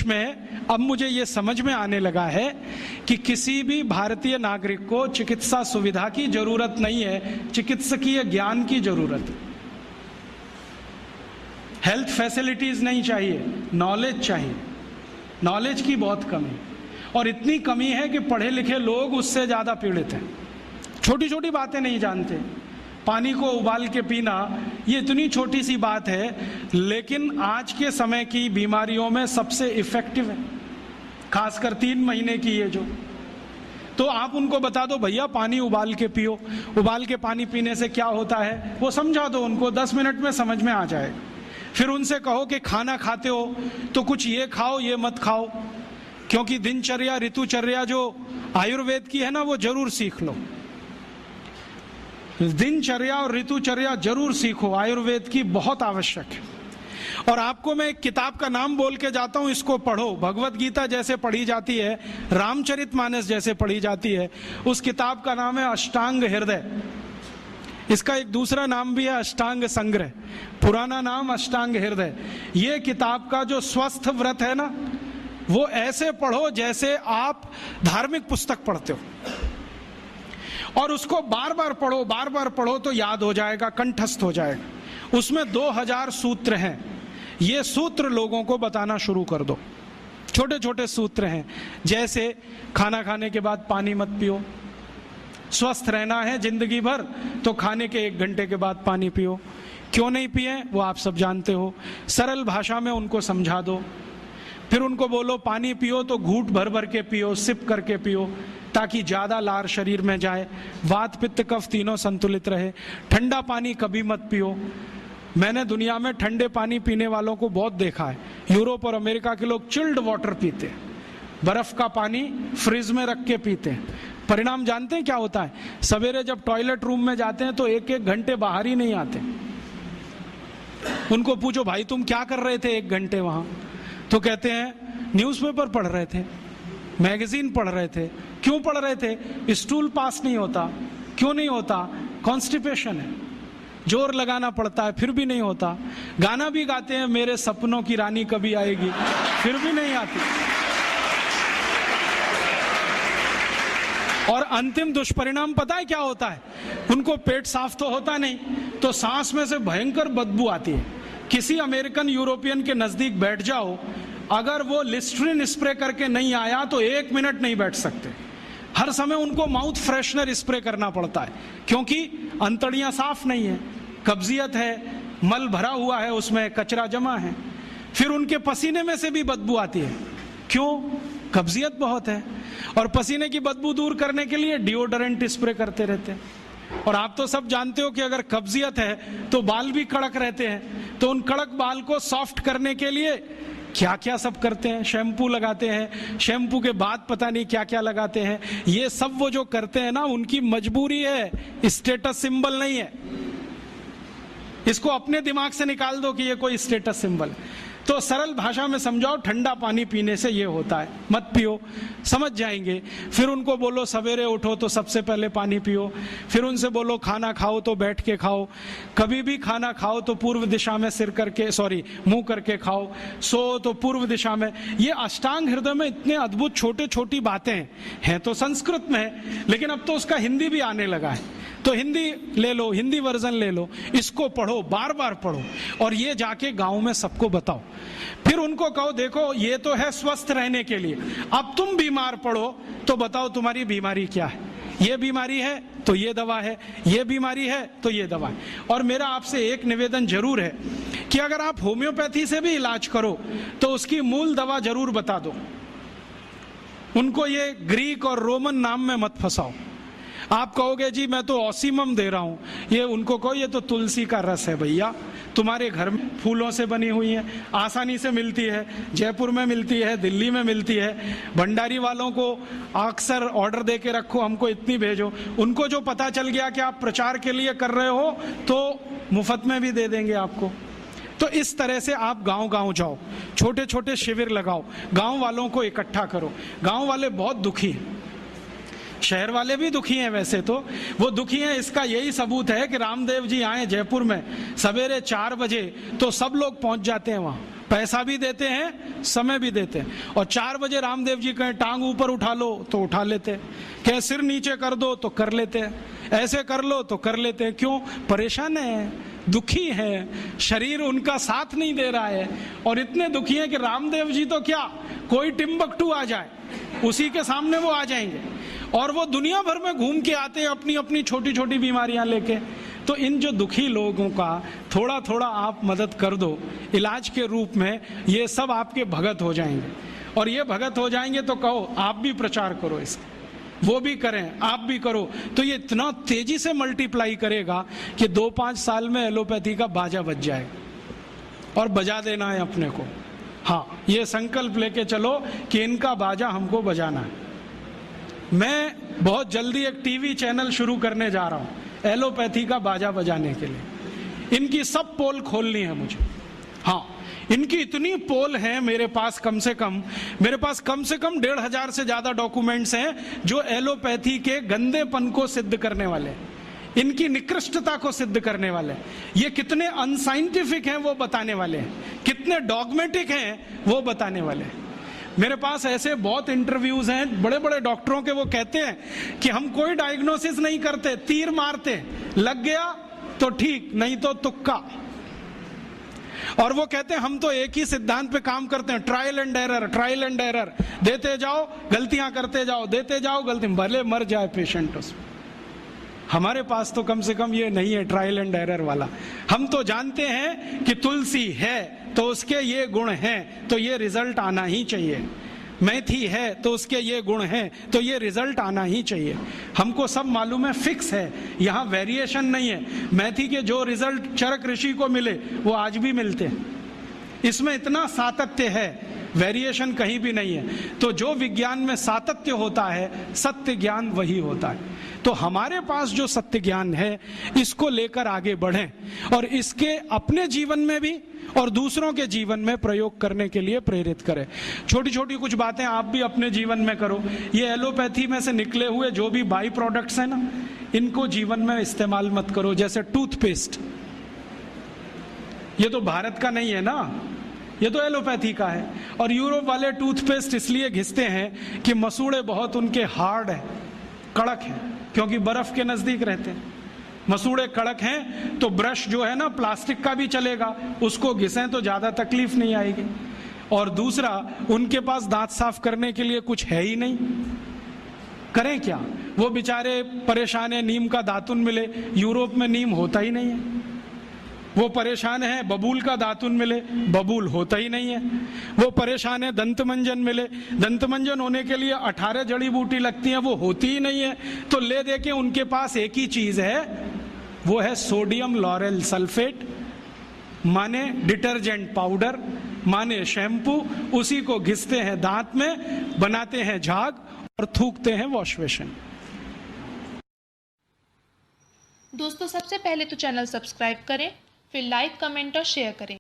देश में अब मुझे ये समझ में आने लगा है कि किसी भी भारतीय नागरिक को चिकित्सा सुविधा की जरूरत नहीं है, चिकित्सकीय ज्ञान की जरूरत है। हेल्थ फैसिलिटीज नहीं चाहिए, नॉलेज चाहिए। नॉलेज की बहुत कमी, और इतनी कमी है कि पढ़े लिखे लोग उससे ज़्यादा पीड़ित हैं। छोटी छोटी बातें नहीं जानते। पानी को उबाल के पीना, ये इतनी छोटी सी बात है, लेकिन आज के समय की बीमारियों में सबसे इफेक्टिव है, खासकर 3 महीने की ये जो। तो आप उनको बता दो भैया पानी उबाल के पियो, उबाल के पानी पीने से क्या होता है वो समझा दो उनको, 10 मिनट में समझ में आ जाएगा। फिर उनसे कहो कि खाना खाते हो तो कुछ ये खाओ ये मत खाओ, क्योंकि दिनचर्या ऋतुचर्या जो आयुर्वेद की है ना, वो जरूर सीख लो। दिनचर्या और ऋतुचर्या जरूर सीखो, आयुर्वेद की बहुत आवश्यक है। और आपको मैं एक किताब का नाम बोल के जाता हूं, इसको पढ़ो। भगवत गीता जैसे पढ़ी जाती है, रामचरितमानस जैसे पढ़ी जाती है, उस किताब का नाम है अष्टांग हृदय। इसका एक दूसरा नाम भी है अष्टांग संग्रह, पुराना नाम अष्टांग हृदय। ये किताब का जो स्वस्थ व्रत है ना, वो ऐसे पढ़ो जैसे आप धार्मिक पुस्तक पढ़ते हो, और उसको बार बार पढ़ो तो याद हो जाएगा, कंठस्थ हो जाएगा। उसमें 2000 सूत्र हैं। ये सूत्र लोगों को बताना शुरू कर दो। छोटे छोटे सूत्र हैं, जैसे खाना खाने के बाद पानी मत पियो, स्वस्थ रहना है जिंदगी भर तो खाने के 1 घंटे के बाद पानी पियो। क्यों नहीं पिए वो आप सब जानते हो, सरल भाषा में उनको समझा दो। फिर उनको बोलो पानी पियो तो घूंट भर भर के पियो, सिप करके पियो, ताकि ज्यादा लार शरीर में जाए, वात पित्त कफ तीनों संतुलित रहे। ठंडा पानी कभी मत पियो। मैंने दुनिया में ठंडे पानी पीने वालों को बहुत देखा है। यूरोप और अमेरिका के लोग चिल्ड वाटर पीते हैं, बर्फ का पानी फ्रिज में रख के पीते हैं। परिणाम जानते हैं क्या होता है? सवेरे जब टॉयलेट रूम में जाते हैं तो 1-1 घंटे बाहर ही नहीं आते। उनको पूछो भाई तुम क्या कर रहे थे 1 घंटे वहां? तो कहते हैं न्यूज़पेपर पढ़ रहे थे, मैगजीन पढ़ रहे थे। क्यों पढ़ रहे थे? स्टूल पास नहीं होता। क्यों नहीं होता? कॉन्स्टिपेशन है, जोर लगाना पड़ता है फिर भी नहीं होता। गाना भी गाते हैं मेरे सपनों की रानी कभी आएगी, फिर भी नहीं आती। और अंतिम दुष्परिणाम पता है क्या होता है? उनको पेट साफ तो होता नहीं, तो सांस में से भयंकर बदबू आती है। किसी अमेरिकन यूरोपियन के नजदीक बैठ जाओ, अगर वो लिस्ट्रीन स्प्रे करके नहीं आया तो 1 मिनट नहीं बैठ सकते। हर समय उनको माउथ फ्रेशनर स्प्रे करना पड़ता है, क्योंकि अंतड़ियां साफ नहीं है, कब्जियत है, मल भरा हुआ है, उसमें कचरा जमा है। फिर उनके पसीने में से भी बदबू आती है। क्यों? कब्जियत बहुत है। और पसीने की बदबू दूर करने के लिए डिओडोरेंट स्प्रे करते रहते हैं। और आप तो सब जानते हो कि अगर कब्जियत है तो बाल भी कड़क रहते हैं, तो उन कड़क बाल को सॉफ्ट करने के लिए क्या क्या सब करते हैं। शैम्पू लगाते हैं, शैम्पू के बाद पता नहीं क्या क्या लगाते हैं। ये सब वो जो करते हैं ना, उनकी मजबूरी है, स्टेटस सिंबल नहीं है। इसको अपने दिमाग से निकाल दो कि ये कोई स्टेटस सिंबल है। तो सरल भाषा में समझाओ, ठंडा पानी पीने से ये होता है, मत पियो, समझ जाएंगे। फिर उनको बोलो सवेरे उठो तो सबसे पहले पानी पियो। फिर उनसे बोलो खाना खाओ तो बैठ के खाओ, कभी भी खाना खाओ तो पूर्व दिशा में मुंह करके खाओ, सो तो पूर्व दिशा में। ये अष्टांग हृदय में इतने अद्भुत छोटे छोटी बातें हैं तो संस्कृत में है, लेकिन अब तो उसका हिंदी भी आने लगा है। तो हिंदी ले लो, हिंदी वर्जन ले लो, इसको पढ़ो, बार बार पढ़ो, और ये जाके गांव में सबको बताओ। फिर उनको कहो देखो ये तो है स्वस्थ रहने के लिए, अब तुम बीमार पड़ो तो बताओ तुम्हारी बीमारी क्या है। ये बीमारी है तो ये दवा है, ये बीमारी है तो ये दवा है। और मेरा आपसे एक निवेदन जरूर है कि अगर आप होम्योपैथी से भी इलाज करो तो उसकी मूल दवा जरूर बता दो। उनको ये ग्रीक और रोमन नाम में मत फंसाओ। आप कहोगे जी मैं तो ऑसिमम दे रहा हूं, ये उनको कहो ये तो तुलसी का रस है भैया, तुम्हारे घर में फूलों से बनी हुई है, आसानी से मिलती है, जयपुर में मिलती है, दिल्ली में मिलती है। भंडारी वालों को अक्सर ऑर्डर दे के रखो, हमको इतनी भेजो। उनको जो पता चल गया कि आप प्रचार के लिए कर रहे हो तो मुफ्त में भी दे देंगे आपको। तो इस तरह से आप गांव गांव जाओ, छोटे छोटे शिविर लगाओ, गांव वालों को इकट्ठा करो। गांव वाले बहुत दुखी हैं, शहर वाले भी दुखी हैं। वैसे तो वो दुखी हैं, इसका यही सबूत है कि रामदेव जी आए जयपुर में सवेरे 4 बजे तो सब लोग पहुंच जाते हैं वहां। पैसा भी देते हैं, समय भी देते हैं। और 4 बजे रामदेव जी कहें टांग ऊपर उठा लो तो उठा लेते हैं, कहें सिर नीचे कर दो तो कर लेते हैं, ऐसे कर लो तो कर लेते हैं। क्यों? परेशान है, दुखी है, शरीर उनका साथ नहीं दे रहा है। और इतने दुखी हैं कि रामदेव जी तो क्या, कोई टिम्बकटू आ जाए उसी के सामने वो आ जाएंगे। और वो दुनिया भर में घूम के आते हैं अपनी अपनी छोटी छोटी बीमारियां लेके। तो इन जो दुखी लोगों का थोड़ा थोड़ा आप मदद कर दो इलाज के रूप में, ये सब आपके भगत हो जाएंगे। और ये भगत हो जाएंगे तो कहो आप भी प्रचार करो इसका, वो भी करें, आप भी करो, तो ये इतना तेजी से मल्टीप्लाई करेगा कि 2-5 साल में एलोपैथी का बाजा बज जाएगा। और बजा देना है अपने को। हाँ, ये संकल्प लेके चलो कि इनका बाजा हमको बजाना है। मैं बहुत जल्दी एक टीवी चैनल शुरू करने जा रहा हूं एलोपैथी का बाजा बजाने के लिए। इनकी सब पोल खोलनी है मुझे। हाँ, इनकी इतनी पोल हैं मेरे पास, कम से कम 1,500 से ज्यादा डॉक्यूमेंट्स हैं जो एलोपैथी के गंदेपन को सिद्ध करने वाले, इनकी निकृष्टता को सिद्ध करने वाले, ये कितने अनसाइंटिफिक हैं वो बताने वाले हैं, कितने डॉगमेटिक हैं वो बताने वाले हैं। मेरे पास ऐसे बहुत इंटरव्यूज हैं बड़े बड़े डॉक्टरों के, वो कहते हैं कि हम कोई डायग्नोसिस नहीं करते, तीर मारते, लग गया तो ठीक, नहीं तो तुक्का। और वो कहते हैं हम तो एक ही सिद्धांत पे काम करते हैं, ट्रायल एंड एरर, देते जाओ गलतियां करते जाओ, देते जाओ गलती, भले मर जाए पेशेंट उसमें। हमारे पास तो कम से कम ये नहीं है ट्रायल एंड एरर वाला। हम तो जानते हैं कि तुलसी है तो उसके ये गुण हैं तो ये रिजल्ट आना ही चाहिए, मेथी है तो उसके ये गुण हैं तो ये रिजल्ट आना ही चाहिए। हमको सब मालूम है, फिक्स है, यहाँ वेरिएशन नहीं है। मेथी के जो रिजल्ट चरक ऋषि को मिले वो आज भी मिलते हैं। इसमें इतना सातत्य है, वेरिएशन कहीं भी नहीं है। तो जो विज्ञान में सातत्य होता है, सत्य ज्ञान वही होता है। तो हमारे पास जो सत्य ज्ञान है इसको लेकर आगे बढ़ें और इसके अपने जीवन में भी और दूसरों के जीवन में प्रयोग करने के लिए प्रेरित करें। छोटी छोटी कुछ बातें आप भी अपने जीवन में करो। ये एलोपैथी में से निकले हुए जो भी बाई प्रोडक्ट्स हैं ना, इनको जीवन में इस्तेमाल मत करो। जैसे टूथपेस्ट, ये तो भारत का नहीं है ना, ये तो एलोपैथी का है। और यूरोप वाले टूथपेस्ट इसलिए घिसते हैं कि मसूड़े बहुत उनके हार्ड है, कड़क है, क्योंकि बर्फ के नजदीक रहते हैं। मसूड़े कड़क हैं तो ब्रश जो है ना प्लास्टिक का भी चलेगा, उसको घिसें तो ज्यादा तकलीफ नहीं आएगी। और दूसरा, उनके पास दांत साफ करने के लिए कुछ है ही नहीं, करें क्या? वो बेचारे परेशान है, नीम का दातुन मिले, यूरोप में नीम होता ही नहीं है। वो परेशान है बबूल का दातुन मिले, बबूल होता ही नहीं है। वो परेशान है दंतमंजन मिले, दंतमंजन होने के लिए 18 जड़ी बूटी लगती हैं, वो होती ही नहीं है। तो ले दे के उनके पास एक ही चीज है, वो है सोडियम लॉरेल सल्फेट, माने डिटर्जेंट पाउडर, माने शैम्पू। उसी को घिसते हैं दांत में, बनाते हैं झाग और थूकते हैं वॉश बेसिन। दोस्तों, सबसे पहले तो चैनल सब्सक्राइब करें, फिर लाइक, कमेंट और शेयर करें।